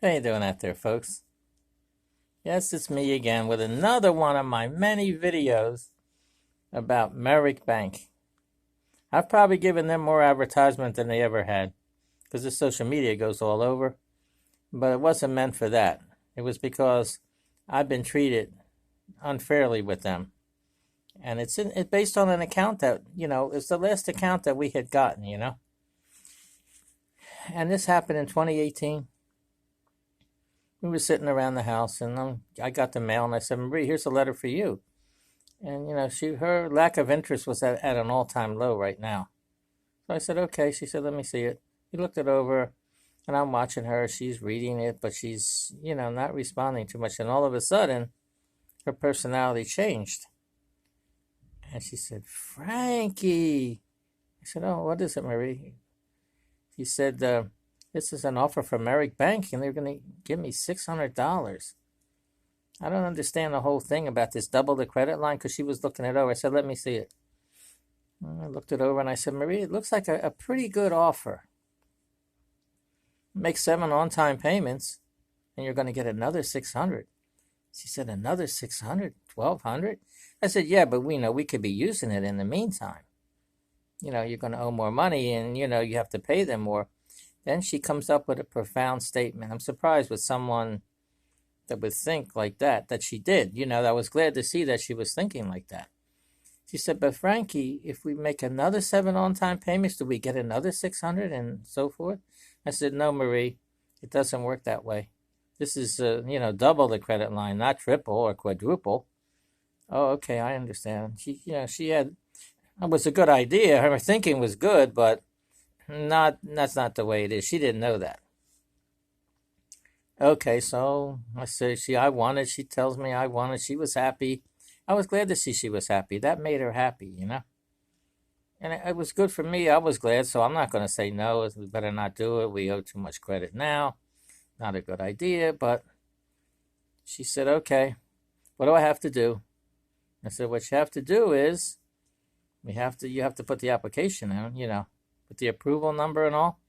How you doing out there, folks? Yes, it's me again with another one of my many videos about Merrick Bank. I've probably given them more advertisement than they ever had because the social media goes all over, but it wasn't meant for that. It was because I've been treated unfairly with them. And it's based on an account that, it's the last account that we had gotten. And this happened in 2018. We were sitting around the house, and I got the mail, and I said, Marie, here's a letter for you. And her lack of interest was at an all-time low right now. So I said, okay. She said, let me see it. We looked it over, and I'm watching her. She's reading it, but she's not responding too much. And all of a sudden, her personality changed. And she said, Frankie. I said, oh, what is it, Marie? She said, this is an offer from Merrick Bank, and they're going to give me $600. I don't understand the whole thing about this double the credit line, because she was looking it over. I said, let me see it. And I looked it over, and I said, Marie, it looks like a pretty good offer. Make 7 on-time payments, and you're going to get another $600. She said, another $600? $1,200? I said, yeah, but we could be using it in the meantime. You're going to owe more money, and, you have to pay them more. Then she comes up with a profound statement. I'm surprised with someone that would think like that she did. I was glad to see that she was thinking like that. She said, but Frankie, if we make another 7 on-time payments, do we get another $600 and so forth? I said, no, Marie, it doesn't work that way. This is, double the credit line, not triple or quadruple. Oh, okay, I understand. It was a good idea. Her thinking was good, but that's not the way it is. She didn't know that. Okay, so I say, she tells me I wanted, she was happy. I was glad to see she was happy. That made her happy, And it was good for me. I was glad, so I'm not going to say no. We better not do it. We owe too much credit now. Not a good idea, but she said, okay, what do I have to do? I said, what you have to do is, you have to put the application in, with the approval number and all.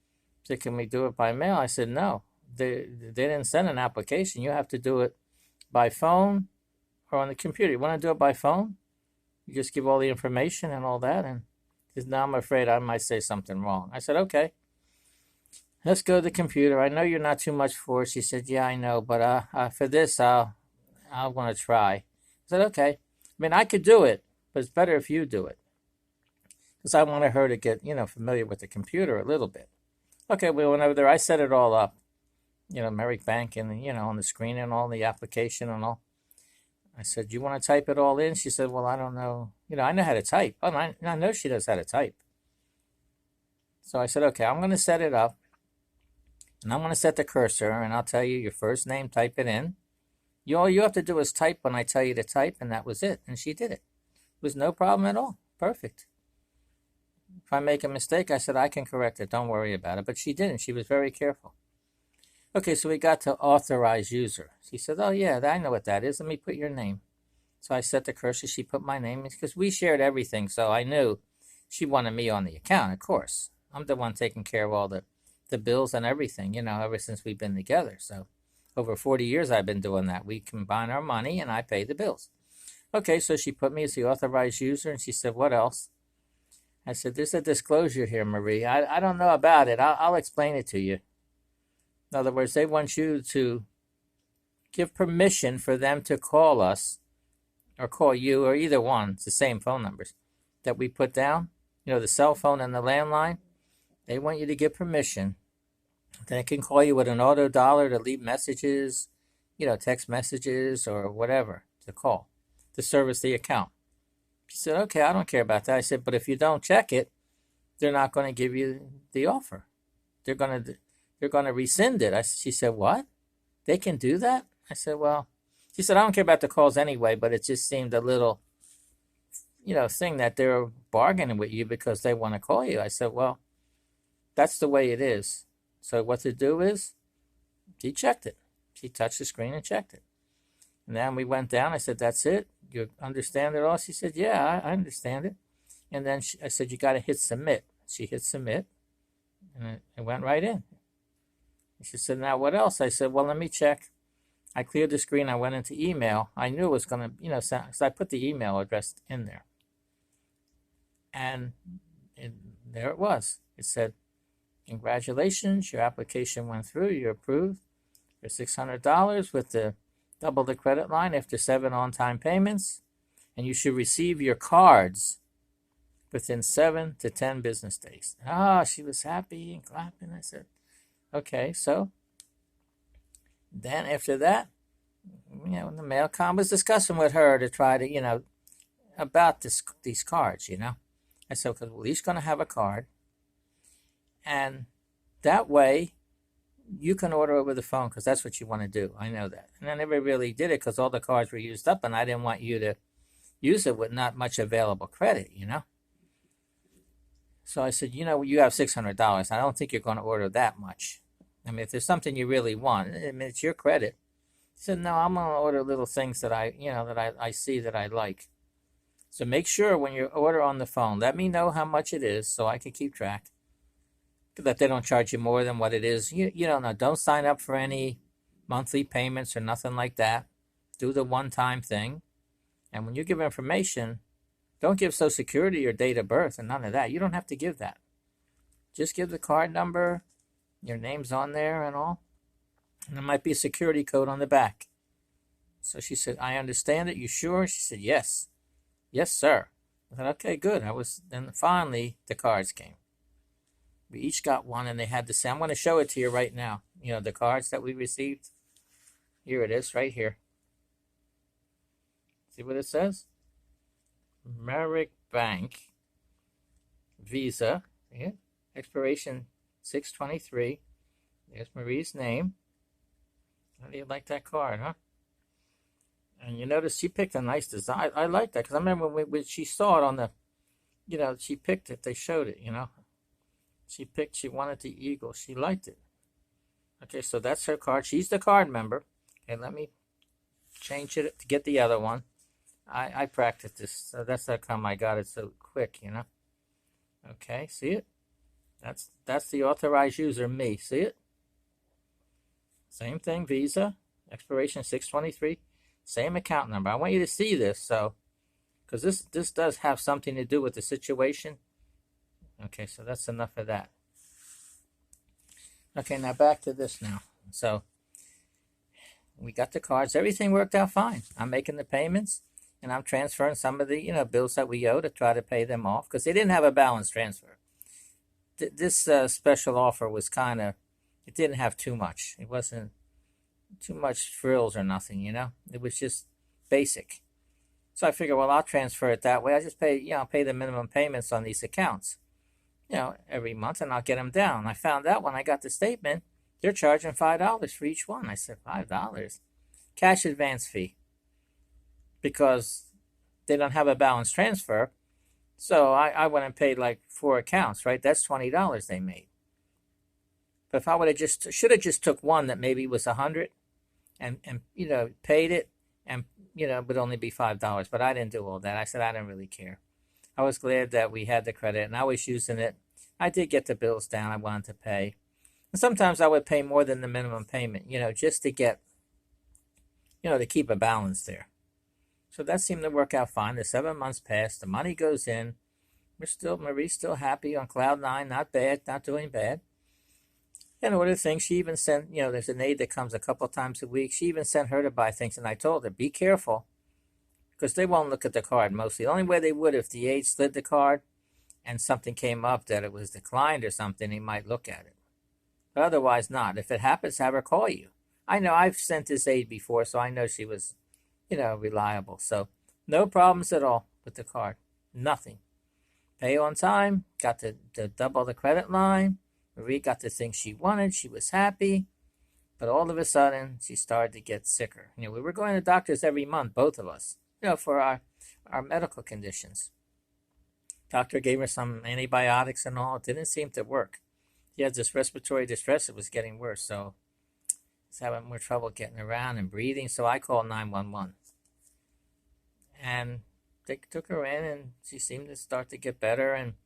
She said, can we do it by mail? I said, no. They didn't send an application. You have to do it by phone or on the computer. You want to do it by phone? You just give all the information and all that. And now I'm afraid I might say something wrong. I said, okay, let's go to the computer. I know you're not too much for it. She said, yeah, I know. But for this, I'll want to try. I said, okay. I mean, I could do it, but it's better if you do it. Because I wanted her to get, familiar with the computer a little bit. Okay, we went over there. I set it all up. Merrick Bank and, on the screen and all, the application and all. I said, you want to type it all in? She said, well, I don't know. I know how to type. Oh, I know she knows how to type. So I said, okay, I'm going to set it up. And I'm going to set the cursor, and I'll tell you your first name, type it in. All you have to do is type when I tell you to type, and that was it. And she did it. It was no problem at all. Perfect. If I make a mistake, I said, I can correct it. Don't worry about it. But she didn't. She was very careful. Okay, so we got to authorize user. She said, oh, yeah, I know what that is. Let me put your name. So I set the cursor. She put my name in because we shared everything. So I knew she wanted me on the account, of course. I'm the one taking care of all the bills and everything, ever since we've been together. So over 40 years I've been doing that. We combine our money and I pay the bills. Okay, so she put me as the authorized user, and she said, what else? I said, there's a disclosure here, Marie. I don't know about it. I'll explain it to you. In other words, they want you to give permission for them to call us or call you, or either one. It's the same phone numbers that we put down, the cell phone and the landline. They want you to give permission. They can call you with an auto dollar to leave messages, text messages or whatever to call to service the account. She said, okay, I don't care about that. I said, but if you don't check it, they're not going to give you the offer. They're going to rescind it. She said, what? They can do that? I said, well, she said, I don't care about the calls anyway, but it just seemed a little, thing that they're bargaining with you because they want to call you. I said, well, that's the way it is. So what to do is, she checked it. She touched the screen and checked it. And then we went down. I said, that's it? You understand it all? She said, yeah, I understand it. And then I said, you got to hit submit. She hit submit, and it went right in. She said, now what else? I said, well, let me check. I cleared the screen. I went into email. I knew it was going to, so I put the email address in there. And there it was. It said, congratulations, your application went through. You're approved for $600 with the double the credit line after 7 on-time payments. And you should receive your cards within 7 to 10 business days. She was happy and clapping. I said, okay, so then after that, the mail com was discussing with her to try to, about these cards, I said, well, he's going to have a card. And that way, you can order over the phone because that's what you want to do. I know that. And I never really did it because all the cards were used up, and I didn't want you to use it with not much available credit, So I said, you have $600. I don't think you're going to order that much. I mean, if there's something you really want, it's your credit. He said, no, I'm going to order little things that I see that I like. So make sure when you order on the phone, let me know how much it is so I can keep track. That they don't charge you more than what it is. You don't know. Don't sign up for any monthly payments or nothing like that. Do the one-time thing. And when you give information, don't give Social Security or date of birth and none of that. You don't have to give that. Just give the card number, your name's on there and all. And there might be a security code on the back. So she said, I understand it. You sure? She said, yes. Yes, sir. I said, okay, good. Then finally the cards came. We each got one, and they had the same. I'm going to show it to you right now. The cards that we received. Here it is, right here. See what it says? Merrick Bank Visa. Yeah. Expiration 6/23. There's Marie's name. How do you like that card, huh? And you notice she picked a nice design. I like that because I remember when she saw it on the, she picked it. They showed it, She wanted the eagle. She liked it. Okay, so that's her card. She's the card member. Okay, let me change it to get the other one. I practiced this, so that's how come I got it so quick, Okay, see it? That's the authorized user, me. See it? Same thing, Visa, expiration 6/23, same account number. I want you to see this, so because this does have something to do with the situation. Okay, so that's enough of that. Okay, now back to this now. So we got the cards. Everything worked out fine. I'm making the payments, and I'm transferring some of the bills that we owe to try to pay them off because they didn't have a balance transfer. This special offer was it didn't have too much. It wasn't too much frills or nothing, It was just basic. So I figured, well, I'll transfer it that way. I just pay the minimum payments on these accounts. Every month, and I'll get them down. I found out when I got the statement, they're charging $5 for each one. I said, $5? Cash advance fee. Because they don't have a balance transfer. So I went and paid like 4 accounts, right? That's $20 they made. But if I would have should have just took one that maybe was $100 and paid it and, would only be $5. But I didn't do all that. I said, I didn't really care. I was glad that we had the credit, and I was using it. I did get the bills down I wanted to pay. And sometimes I would pay more than the minimum payment, just to get, to keep a balance there. So that seemed to work out fine. The 7 months passed. The money goes in. Marie's still happy on cloud 9. Not bad, not doing bad. And other things, she even sent, there's an aide that comes a couple times a week. She even sent her to buy things, and I told her, be careful. Because they won't look at the card mostly. The only way they would if the aide slid the card and something came up that it was declined or something, he might look at it. But otherwise not. If it happens, have her call you. I know I've sent this aide before, so I know she was, reliable. So no problems at all with the card. Nothing. Pay on time. Got the double the credit line. Marie got the thing she wanted. She was happy. But all of a sudden, she started to get sicker. We were going to doctors every month, both of us. For our medical conditions. Doctor gave her some antibiotics and all. It didn't seem to work. She had this respiratory distress. It was getting worse. So she's having more trouble getting around and breathing. So I called 911. And they took her in, and she seemed to start to get better. And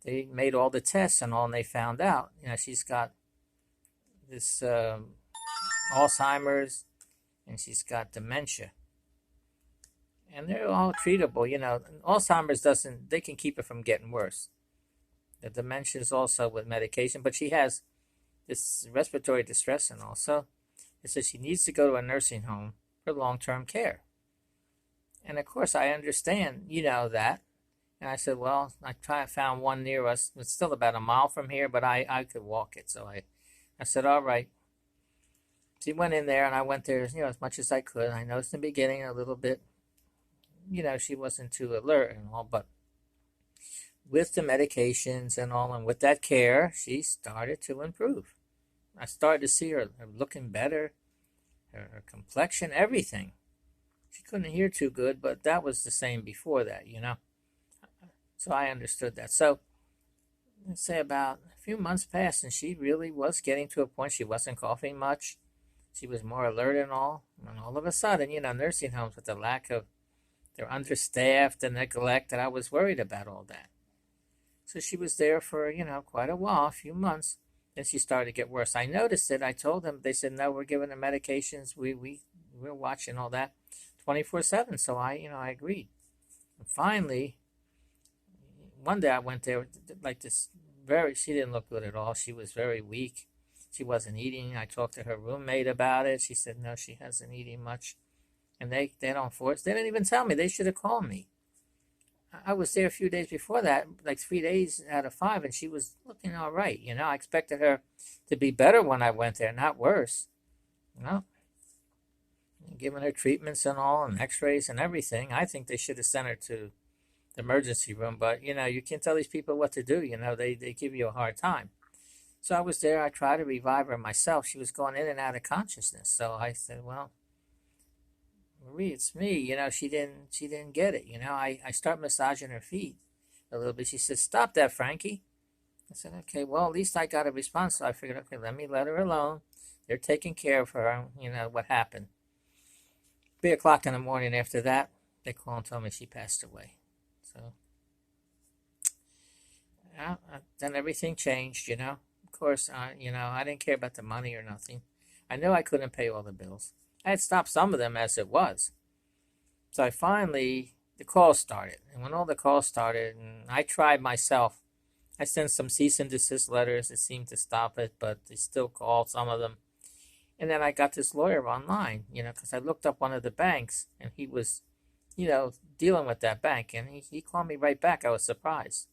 they made all the tests and all, and they found out, she's got this Alzheimer's, and she's got dementia. And they're all treatable, you know. Alzheimer's doesn't, they can keep it from getting worse. The dementia is also with medication, but she has this respiratory distress, and also it says she needs to go to a nursing home for long-term care. And of course, I understand, you know, that. And I said, well, found one near us. It's still about a mile from here, but I could walk it. So I said, all right. She went in there, and I went there, you know, as much as I could. I noticed in the beginning a little bit, you know, she wasn't too alert and all, but with the medications and all, and with that care, she started to improve. I started to see her looking better, her complexion, everything. She couldn't hear too good, but that was the same before that, you know. So I understood that. So let's say about a few months passed, and she really was getting to a point. She wasn't coughing much. She was more alert and all. And all of a sudden, you know, nursing homes with the lack of, they're understaffed and neglect, and I was worried about all that. So she was there for, you know, quite a while, a few months. Then she started to get worse. I noticed it. I told them. They said, no, we're giving her medications. We're watching all that 24/7. So I agreed. And finally, one day I went there, like this she didn't look good at all. She was very weak. She wasn't eating. I talked to her roommate about it. She said, no, she hasn't eaten much. And they don't force. They didn't even tell me. They should have called me. I was there a few days before that, like 3 days out of 5, and she was looking all right. You know, I expected her to be better when I went there, not worse. You know, giving her treatments and all, and x-rays and everything. I think they should have sent her to the emergency room, but, you know, you can't tell these people what to do. You know, they give you a hard time. So I was there. I tried to revive her myself. She was going in and out of consciousness. So I said, well, Marie, it's me. You know, she didn't get it. You know, I start massaging her feet a little bit. She said, stop that, Frankie. I said, okay, well, at least I got a response. So I figured, okay, let her alone. They're taking care of her. You know, what happened. 3 o'clock in the morning after that, they called and told me she passed away. So, then everything changed, you know. Of course, you know, I didn't care about the money or nothing. I knew I couldn't pay all the bills. I had stopped some of them as it was. So the calls started. And when all the calls started, and I tried myself, I sent some cease and desist letters. It seemed to stop it, but they still called, some of them. And then I got this lawyer online, you know, because I looked up one of the banks, and he was, you know, dealing with that bank. And he called me right back. I was surprised.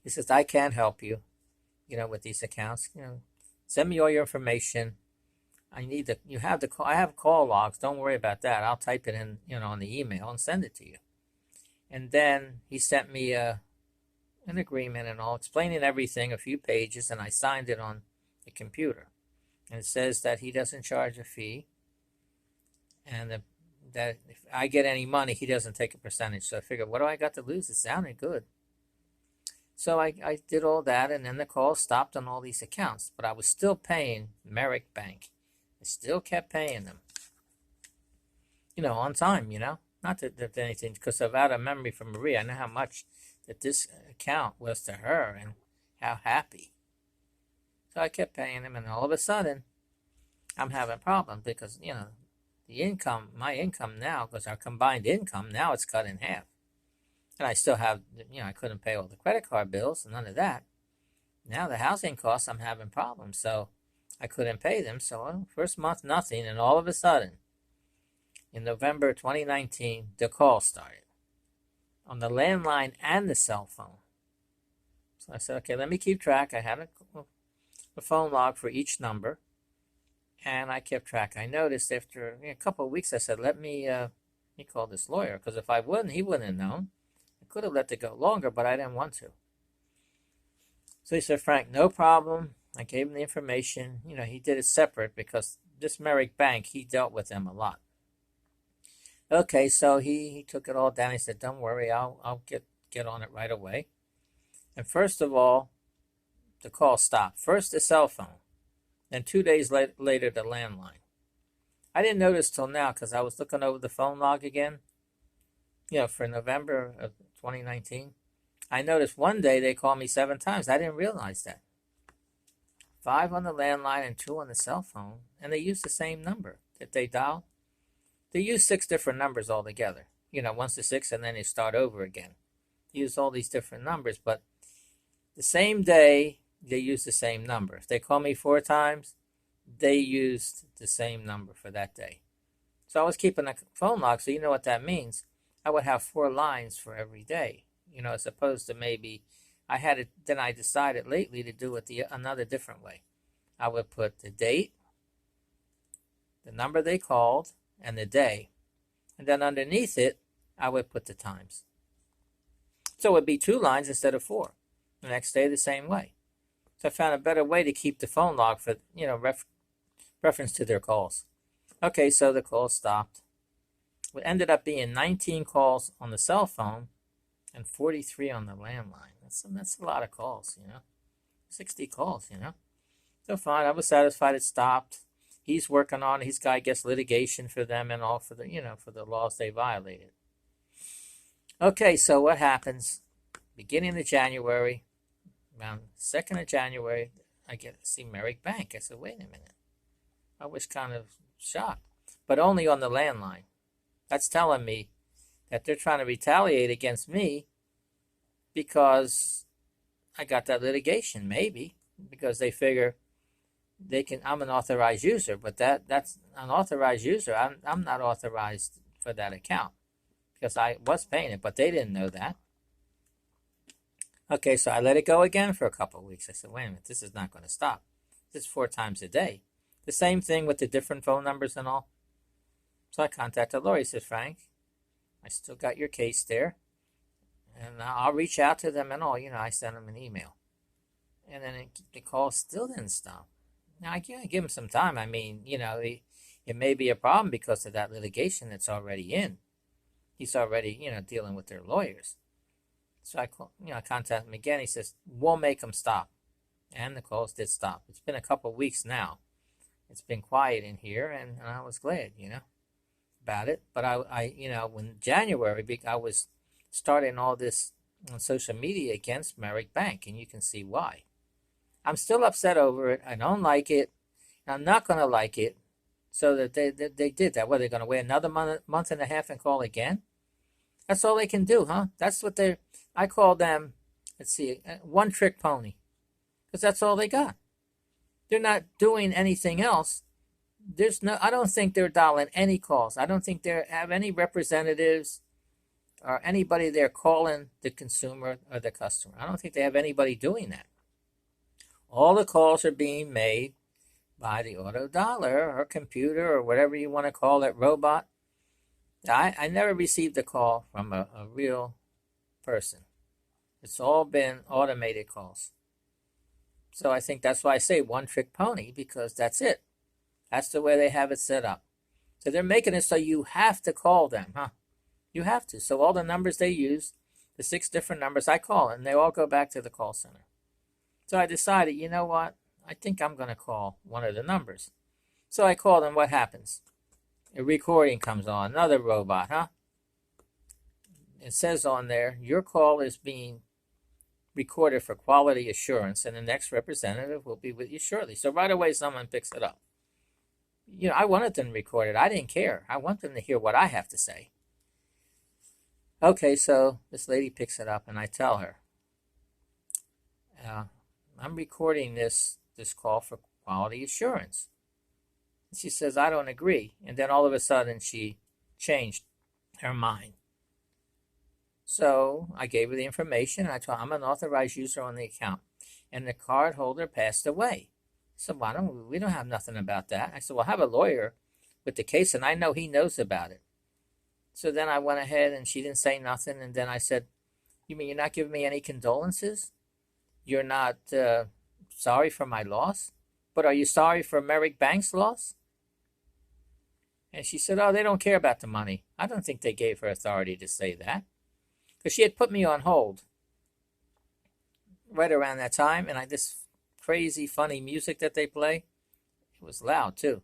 He says, I can't help you, you know, with these accounts. You know, send me all your information. I have call logs. Don't worry about that. I'll type it in, you know, on the email and send it to you. And then he sent me an agreement and all, explaining everything, a few pages, and I signed it on the computer. And it says that he doesn't charge a fee, and that if I get any money, he doesn't take a percentage. So I figured, what do I got to lose? It sounded good. So I did all that, and then the call stopped on all these accounts. But I was still paying Merrick Bank. I still kept paying them, you know, on time, you know. Not that anything, because of out of memory from Marie, I know how much that this account was to her and how happy. So I kept paying them, and all of a sudden, I'm having problems because, you know, my income now, because our combined income, now it's cut in half. And I still have, you know, I couldn't pay all the credit card bills, none of that. Now the housing costs, I'm having problems, so I couldn't pay them. So first month, nothing, and all of a sudden, in November 2019, the call started on the landline and the cell phone. So I said, okay, let me keep track. I had a phone log for each number, and I kept track. I noticed after a couple of weeks, I said, let me call this lawyer, because if I wouldn't, he wouldn't have known. I could have let it go longer, but I didn't want to. So he said, Frank, no problem. I gave him the information. You know, he did it separate because this Merrick Bank, he dealt with them a lot. Okay, so he took it all down. He said, don't worry, I'll get on it right away. And first of all, the call stopped. First the cell phone, then 2 days later the landline. I didn't notice till now because I was looking over the phone log again, you know, for November of 2019. I noticed one day they called me 7 times. I didn't realize that. 5 on the landline and 2 on the cell phone, and they use the same number that they dial. They use 6 different numbers altogether. 1 to 6, and then they start over again. They use all these different numbers, but the same day, they use the same number. If they call me 4 times, they used the same number for that day. So I was keeping a phone log, so you know what that means. I would have 4 lines for every day, as opposed to maybe then I decided lately to do it another different way. I would put the date, the number they called, and the day. And then underneath it, I would put the times. So it would be 2 lines instead of 4. The next day, the same way. So I found a better way to keep the phone log for, reference to their calls. Okay, so the call stopped. It ended up being 19 calls on the cell phone and 43 on the landline. That's a lot of calls, 60 calls, So fine, I was satisfied it stopped. He's working on it. He's got, I guess, litigation for them and all for the, for the laws they violated. Okay, so what happens? Beginning of January, around 2nd of January, I get to see Merrick Bank. I said, wait a minute. I was kind of shocked, but only on the landline. That's telling me that they're trying to retaliate against me because I got that litigation, maybe, because they figure I'm an authorized user, but that's an authorized user. I'm not authorized for that account because I was paying it, but they didn't know that. Okay, so I let it go again for a couple of weeks. I said, wait a minute, this is not going to stop. This is 4 times a day. The same thing with the different phone numbers and all. So I contacted the lawyer. He said, Frank, I still got your case there, and I'll reach out to them and all. I sent them an email. And then the call still didn't stop. Now, I can't give him some time. I mean, it may be a problem because of that litigation that's already in. He's already, dealing with their lawyers. So I contacted him again. He says, we'll make them stop. And the calls did stop. It's been a couple of weeks now. It's been quiet in here, and I was glad, about it. But I when January, I was starting all this on social media against Merrick Bank, and you can see why. I'm still upset over it. I don't like it. I'm not going to like it. So that they did that. What, they're going to wait another month and a half and call again? That's all they can do, huh? That's what I call them, let's see, one-trick pony. Because that's all they got. They're not doing anything else. I don't think they're dialing any calls. I don't think they have any representatives or anybody there calling the consumer or the customer. I don't think they have anybody doing that. All the calls are being made by the auto dialer or computer or whatever you want to call it, robot. I never received a call from a real person. It's all been automated calls. So I think that's why I say one-trick pony, because that's it. That's the way they have it set up. So they're making it so you have to call them, huh? You have to. So all the numbers they use, the 6 different numbers, I call, and they all go back to the call center. So I decided, you know what? I think I'm going to call one of the numbers. So I called, and what happens? A recording comes on, another robot, huh? It says on there, your call is being recorded for quality assurance, and the next representative will be with you shortly. So right away, someone picks it up. I wanted them to record it. I didn't care. I want them to hear what I have to say. Okay, so this lady picks it up, and I tell her, I'm recording this call for quality assurance. And she says, I don't agree. And then all of a sudden, she changed her mind. So I gave her the information. And I told her I'm an authorized user on the account, and the card holder passed away. So we don't have nothing about that. I said, well, I have a lawyer with the case, and I know he knows about it. So then I went ahead, and she didn't say nothing. And then I said, you mean you're not giving me any condolences? You're not sorry for my loss? But are you sorry for Merrick Bank's loss? And she said, oh, they don't care about the money. I don't think they gave her authority to say that. Because she had put me on hold right around that time. And this crazy, funny music that they play, it was loud, too.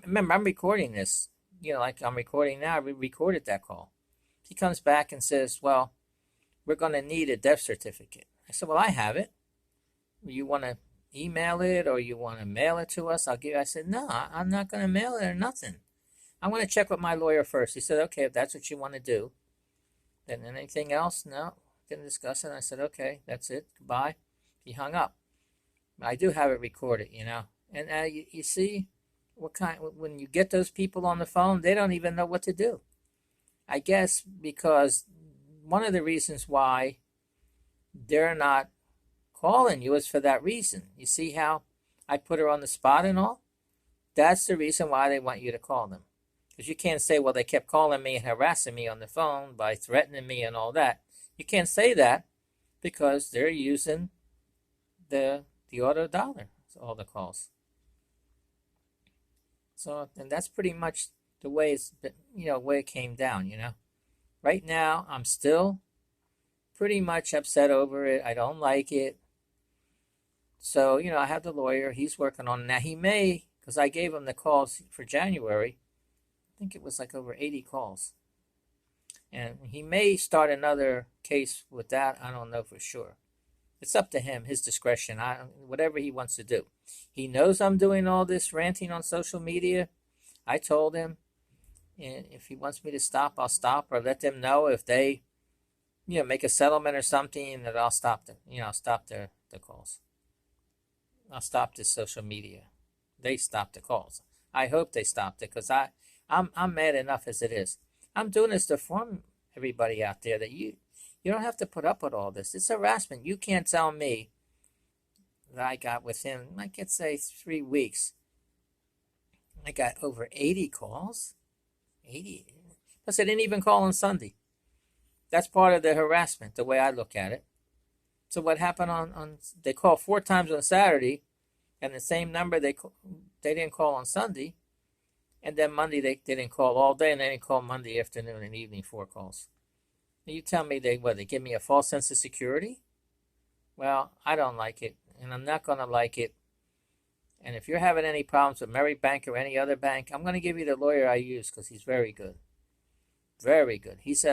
Remember, I'm recording this. Like I'm recording now. We recorded that call. She comes back and says, well, we're going to need a death certificate. I said, well, I have it. You want to email it or you want to mail it to us, I'll give you. I said, no, I'm not going to mail it or nothing. I'm going to check with my lawyer first. He said, okay, if that's what you want to do. Then anything else? No, didn't discuss it. I said, okay, that's it. Goodbye. He hung up. I do have it recorded, you know. And you see what kind, when you get those people on the phone, they don't even know what to do. I guess because one of the reasons why they're not calling you is for that reason. You see how I put her on the spot and all? That's the reason why they want you to call them. Because you can't say, well, they kept calling me and harassing me on the phone by threatening me and all that. You can't say that because they're using the auto dollar, all the calls. So, and that's pretty much the way it's, way it came down, you know. Right now, I'm still pretty much upset over it. I don't like it. So, I have the lawyer. He's working on it. Now, he may, because I gave him the calls for January. I think it was like over 80 calls. And he may start another case with that. I don't know for sure. It's up to him, his discretion, whatever he wants to do. He knows I'm doing all this ranting on social media. I told him if he wants me to stop, I'll stop, or let them know if they, make a settlement or something, that I'll stop them. I'll stop the calls. I'll stop the social media. They stop the calls. I hope they stopped it because I'm mad enough as it is. I'm doing this to inform everybody out there that you don't have to put up with all this. It's harassment. You can't tell me that I got within, I could say, 3 weeks. I got over 80 calls. 80. Plus, I didn't even call on Sunday. That's part of the harassment, the way I look at it. So what happened on they called 4 times on Saturday, and the same number they didn't call on Sunday, and then Monday they didn't call all day, and they didn't call Monday afternoon and evening 4 calls. You tell me they give me a false sense of security? Well, I don't like it, and I'm not going to like it. And if you're having any problems with Merrick Bank or any other bank, I'm going to give you the lawyer I use because he's very good. Very good. He's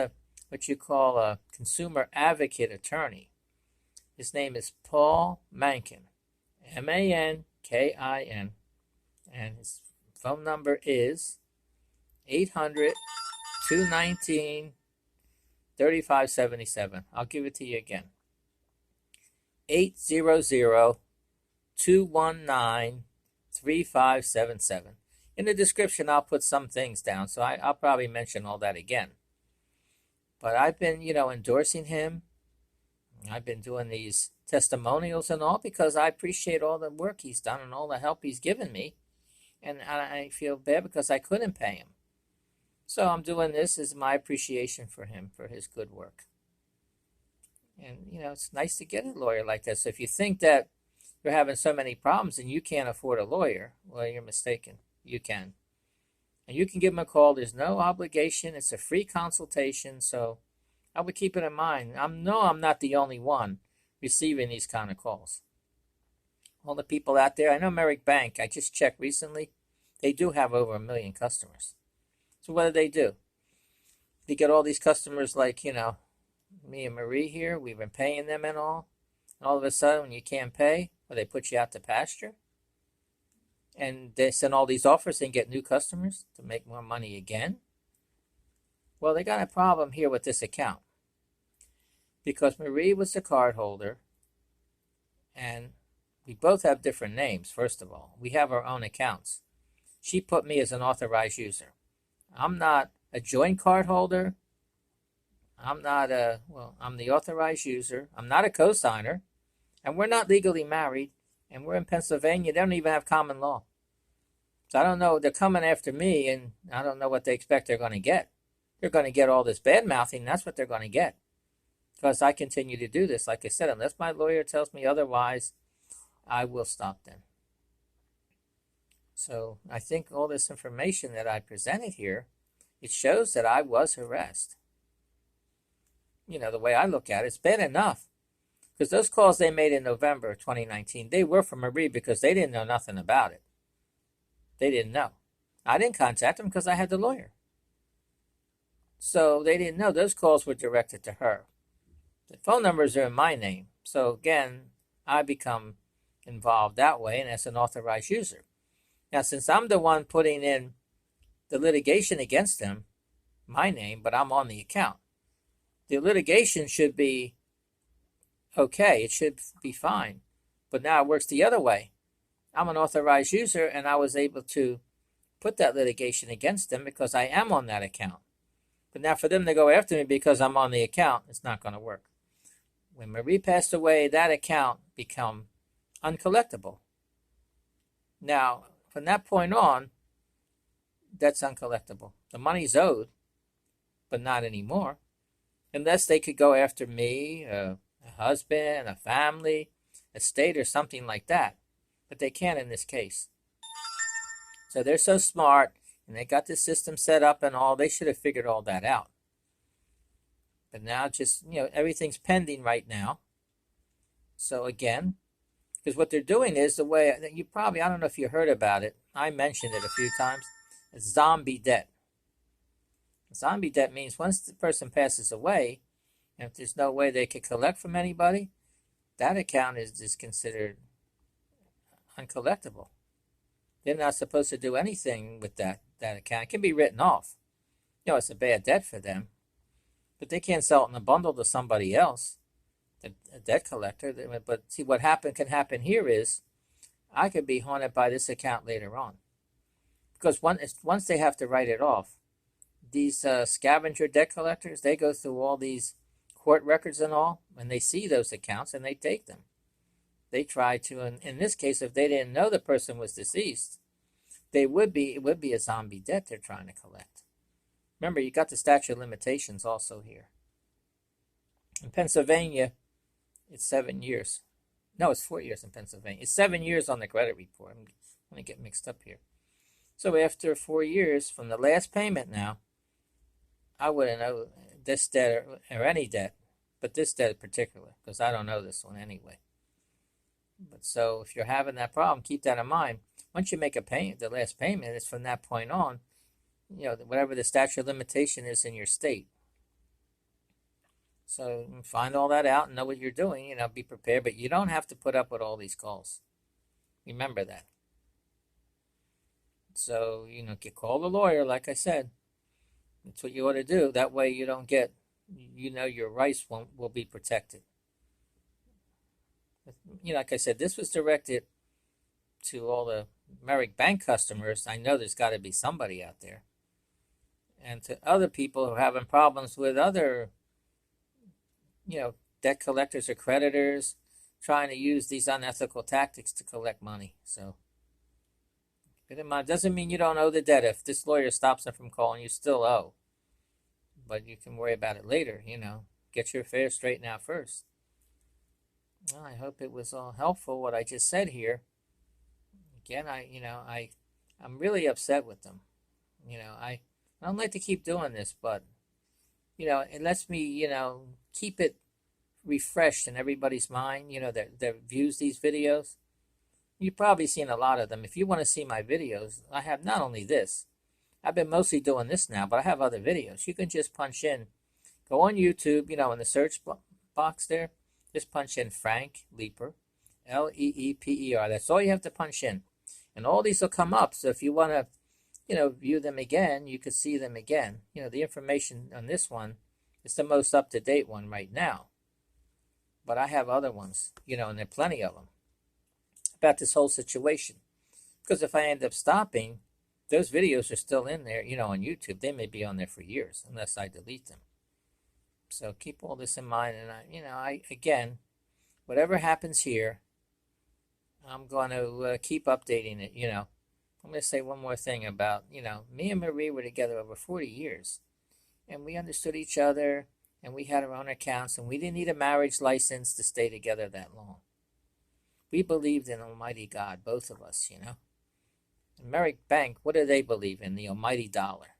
what you call a consumer advocate attorney. His name is Paul Mankin, Mankin, and his phone number is 800-219-3577. I'll give it to you again. 800-219-3577. In the description, I'll put some things down, so I'll probably mention all that again. But I've been, endorsing him. I've been doing these testimonials and all because I appreciate all the work he's done and all the help he's given me. And I feel bad because I couldn't pay him. So I'm doing this as my appreciation for him, for his good work. And, it's nice to get a lawyer like that. So if you think that you're having so many problems and you can't afford a lawyer, well, you're mistaken. You can. And you can give him a call. There's no obligation. It's a free consultation. So I would keep it in mind. I'm not the only one receiving these kind of calls. All the people out there, I know Merrick Bank, I just checked recently, they do have over 1 million customers. So what do? They get all these customers like, me and Marie here, we've been paying them and all of a sudden when you can't pay, well, they put you out to pasture. And they send all these offers and get new customers to make more money again. Well, they got a problem here with this account. Because Marie was the card holder, and we both have different names, first of all. We have our own accounts. She put me as an authorized user. I'm not a joint card holder. I'm the authorized user. I'm not a co-signer. And we're not legally married. And we're in Pennsylvania. They don't even have common law. So I don't know. They're coming after me, and I don't know what they expect they're going to get. They're going to get all this bad-mouthing. That's what they're going to get. Because I continue to do this. Like I said, unless my lawyer tells me otherwise, I will stop them. So I think all this information that I presented here, it shows that I was harassed. The way I look at it, it's bad enough. Because those calls they made in November 2019, they were from Marie because they didn't know nothing about it. They didn't know. I didn't contact them because I had the lawyer. So they didn't know those calls were directed to her. The phone numbers are in my name. So again, I become involved that way and as an authorized user. Now, since I'm the one putting in the litigation against them, my name, but I'm on the account, the litigation should be okay. It should be fine. But now it works the other way. I'm an authorized user, and I was able to put that litigation against them because I am on that account. But now for them to go after me because I'm on the account, it's not going to work. When Marie passed away, that account became uncollectible. Now, from that point on, that's uncollectible. The money's owed, but not anymore. Unless they could go after me, a husband, a family, a state, or something like that. But they can't in this case. So they're so smart, and they got the system set up and all. They should have figured all that out. But now just, everything's pending right now. So again, because what they're doing is the way, you probably, I don't know if you heard about it. I mentioned it a few times. It's zombie debt. Zombie debt means once the person passes away, and if there's no way they could collect from anybody, that account is just considered uncollectible. They're not supposed to do anything with that account. It can be written off. It's a bad debt for them. But they can't sell it in a bundle to somebody else, a debt collector. But see, what can happen here is I could be haunted by this account later on. Because once they have to write it off, these scavenger debt collectors, they go through all these court records and all, and they see those accounts and they take them. They try to, in this case, if they didn't know the person was deceased, it would be a zombie debt they're trying to collect. Remember, you got the statute of limitations also here. In Pennsylvania, it's 7 years. No, it's 4 years in Pennsylvania. It's 7 years on the credit report. I'm going to get mixed up here. So after 4 years from the last payment now, I wouldn't know this debt or any debt, but this debt in particular, because I don't know this one anyway. But so if you're having that problem, keep that in mind. Once you make a payment, the last payment is from that point on, whatever the statute of limitation is in your state. So find all that out and know what you're doing, be prepared, but you don't have to put up with all these calls. Remember that. So, call the lawyer, like I said. That's what you ought to do. That way you don't get, your rights will be protected. Like I said, this was directed to all the Merrick Bank customers. I know there's got to be somebody out there. And to other people who are having problems with other, debt collectors or creditors trying to use these unethical tactics to collect money. So, keep it in mind. Doesn't mean you don't owe the debt. If this lawyer stops them from calling, you still owe. But you can worry about it later, Get your affairs straightened out first. Well, I hope it was all helpful, what I just said here. Again, I'm really upset with them. I don't like to keep doing this, but, it lets me, keep it refreshed in everybody's mind, that views these videos. You've probably seen a lot of them. If you want to see my videos, I have not only this. I've been mostly doing this now, but I have other videos. You can just punch in. Go on YouTube, in the search box there. Just punch in Frank Leeper, Leeper. That's all you have to punch in. And all these will come up. So if you want to, view them again, you could see them again. The information on this one is the most up-to-date one right now. But I have other ones, and there are plenty of them about this whole situation. Because if I end up stopping, those videos are still in there, on YouTube. They may be on there for years unless I delete them. So keep all this in mind. And I again, whatever happens here, I'm going to keep updating it. I'm going to say one more thing about, me and Marie were together over 40 years. And we understood each other. And we had our own accounts. And we didn't need a marriage license to stay together that long. We believed in Almighty God, both of us, And Merrick Bank, what do they believe in? The almighty dollar.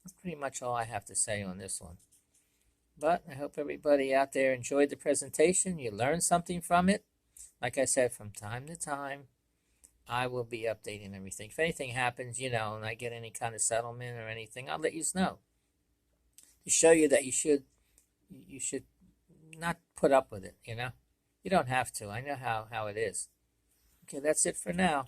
That's pretty much all I have to say on this one. But I hope everybody out there enjoyed the presentation. You learned something from it. Like I said, from time to time, I will be updating everything. If anything happens, and I get any kind of settlement or anything, I'll let you know. To show you that you should not put up with it, You don't have to. I know how it is. Okay, that's it for now.